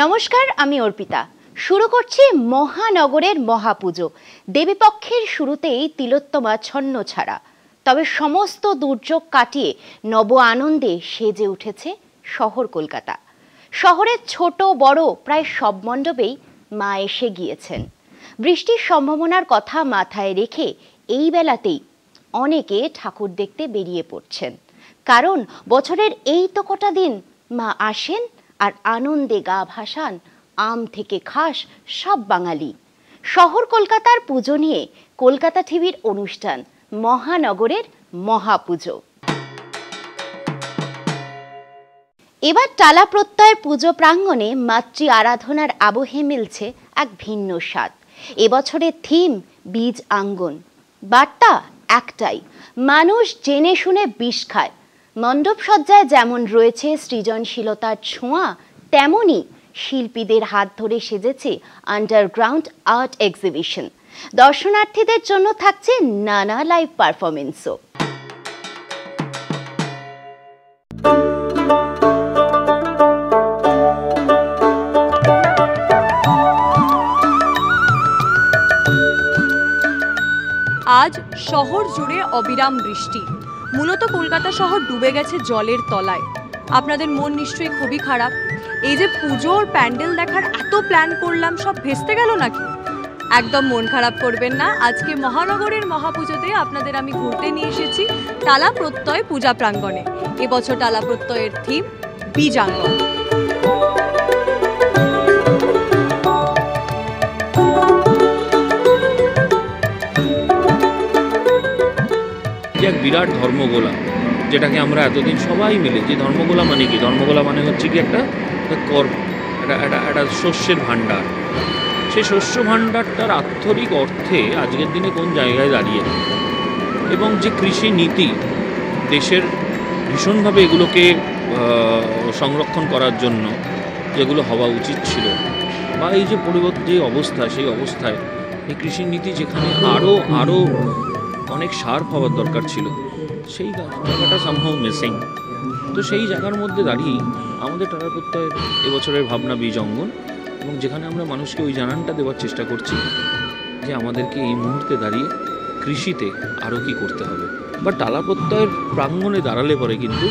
নমস্কার, আমি অর্পিতা। শুরু করছি মহানগরের মহাপুজো। দেবীপক্ষের শুরুতেই তিলোত্তমা ছন্ন ছাড়া, তবে সমস্ত দুর্যোগ কাটিয়ে নব আনন্দে সেজে উঠেছে শহর কলকাতা। শহরের ছোট বড় প্রায় সব মণ্ডপেই মা এসে গিয়েছেন। বৃষ্টির সম্ভাবনার কথা মাথায় রেখে এই বেলাতেই অনেকে ঠাকুর দেখতে বেরিয়ে পড়ছেন, কারণ বছরের এই তো কটা দিন মা আসেন আর আনন্দে গা ভাসান আম থেকে খাস সব বাঙালি। শহর কলকাতার পুজো নিয়ে কলকাতা টিভির অনুষ্ঠান মহানগরের মহাপুজো। এবার টালা প্রত্যয়ের পুজো প্রাঙ্গণে মাতৃ আরাধনার আবহে মিলছে এক ভিন্ন স্বাদ। এবছরের থিম বীজ আঙ্গন। বার্তা একটাই, মানুষ জেনে শুনে বিষ খায়। মণ্ডপ সজ্জায় যেমন রয়েছে সৃজনশীলতার ছোঁয়া, তেমনই শিল্পীদের হাত ধরে সেজেছে আন্ডারগ্রাউন্ড আর্ট এক্সিবিশন। দর্শনার্থীদের জন্য থাকছে নানা লাইভ পারফরমেন্সও। আজ শহর জুড়ে অবিরাম বৃষ্টি। মূলত কলকাতা শহর ডুবে গেছে জলের তলায়। আপনাদের মন নিশ্চয়ই খুবই খারাপ। এই যে পুজোর প্যান্ডেল দেখার এত প্ল্যান করলাম, সব ভেস্তে গেল নাকি? একদম মন খারাপ করবেন না। আজকে মহানগরের মহাপুজোতে আপনাদের আমি ঘুরতে নিয়ে এসেছি টালা প্রত্যয় পূজা প্রাঙ্গণে। এবছর টালা প্রত্যয়ের থিম বীজাঙ্গন। এক বিরাট ধর্মগোলা, যেটাকে আমরা এতদিন সবাই মিলে, যে ধর্মগোলা মানে কি, ধর্মগোলা মানে হচ্ছে কি একটা শস্যের ভাণ্ডার। সেই শস্য ভাণ্ডারটার আক্ষরিক অর্থে আজকের দিনে কোন জায়গায় দাঁড়িয়ে, এবং যে কৃষি নীতি দেশের ভীষণভাবে এগুলোকে সংরক্ষণ করার জন্য যেগুলো হওয়া উচিত ছিল, বা এই যে যে অবস্থা, সেই অবস্থায় এই কৃষি নীতি যেখানে আরও অনেক শার্প হওয়ার দরকার ছিল, সেই জায়গাটা সামহাউ মিসিং। তো সেই জায়গার মধ্যে দাঁড়িয়ে আমাদের টালা প্রত্যয়ের এবছরের ভাবনা বীজ অঙ্গন, এবং যেখানে আমরা মানুষকে ওই জানানটা দেওয়ার চেষ্টা করছি যে আমাদেরকে এই মুহূর্তে দাঁড়িয়ে কৃষিতে আরও কী করতে হবে। বা টালা প্রত্যয়ের প্রাঙ্গণে দাঁড়ালে পরে কিন্তু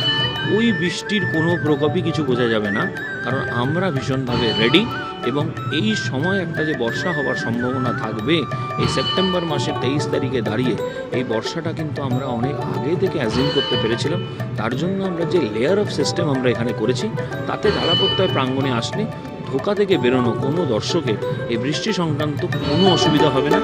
ওই বৃষ্টির কোনো প্রকোপই কিছু বোঝা যাবে না, কারণ আমরা ভীষণভাবে রেডি। এবং এই সময় একটা যে বর্ষা হওয়ার সম্ভাবনা থাকবে, এই সেপ্টেম্বর মাসের 23 তারিখে দাঁড়িয়ে এই বর্ষাটা কিন্তু আমরা অনেক আগে থেকে অ্যাজিউম করতে পেরেছিলাম। তার জন্য আমরা যে লেয়ার অফ সিস্টেম আমরা এখানে করেছি, তাতে টালা প্রত্যয় প্রাঙ্গণে আসলে ধোকা থেকে বেরোনো কোনো দর্শকের এই বৃষ্টি সংক্রান্ত কোনো অসুবিধা হবে না।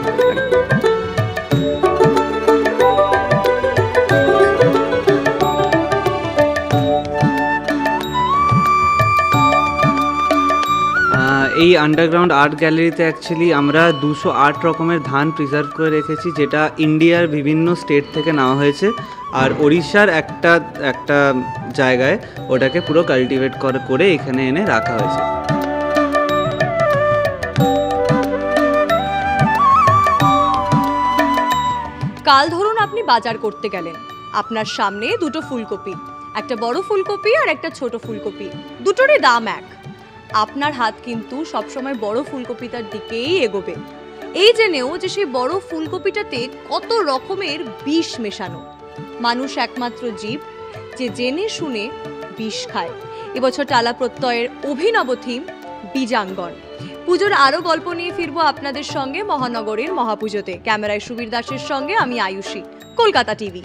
এই আন্ডারগ্রাউন্ড আর্ট গ্যালারিতে অ্যাকচুয়ালি আমরা 208 রকমের ধান প্রিজার্ভ করে রেখেছি, যেটা ইন্ডিয়ার বিভিন্ন স্টেট থেকে নেওয়া হয়েছে। আর ওড়িশার একটা জায়গায় ওটাকে পুরো কাল্টিভেট করে এখানে এনে রাখা হয়েছে। কাল ধরুন আপনি বাজার করতে গেলেন, আপনার সামনে দুটো ফুলকপি, একটা বড় ফুলকপি আর একটা ছোট ফুলকপি, দুটোরই দাম এক। আপনার হাত কিন্তু সবসময় বড় ফুলকপিটার দিকেই এগোবে, এই জেনেও যে সেই বড় ফুলকপিটাতে কত রকমের বিষ মেশানো। মানুষ একমাত্র জীব যে জেনে শুনে বিষ খায়। এবছর টালা প্রত্যয়ের অভিনব থিম বীজাঙ্গন। পুজোর আরও গল্প নিয়ে ফিরবো আপনাদের সঙ্গে মহানগরের মহাপুজোতে। ক্যামেরায় সুবীর দাসের সঙ্গে আমি আয়ুষী, কলকাতা টিভি।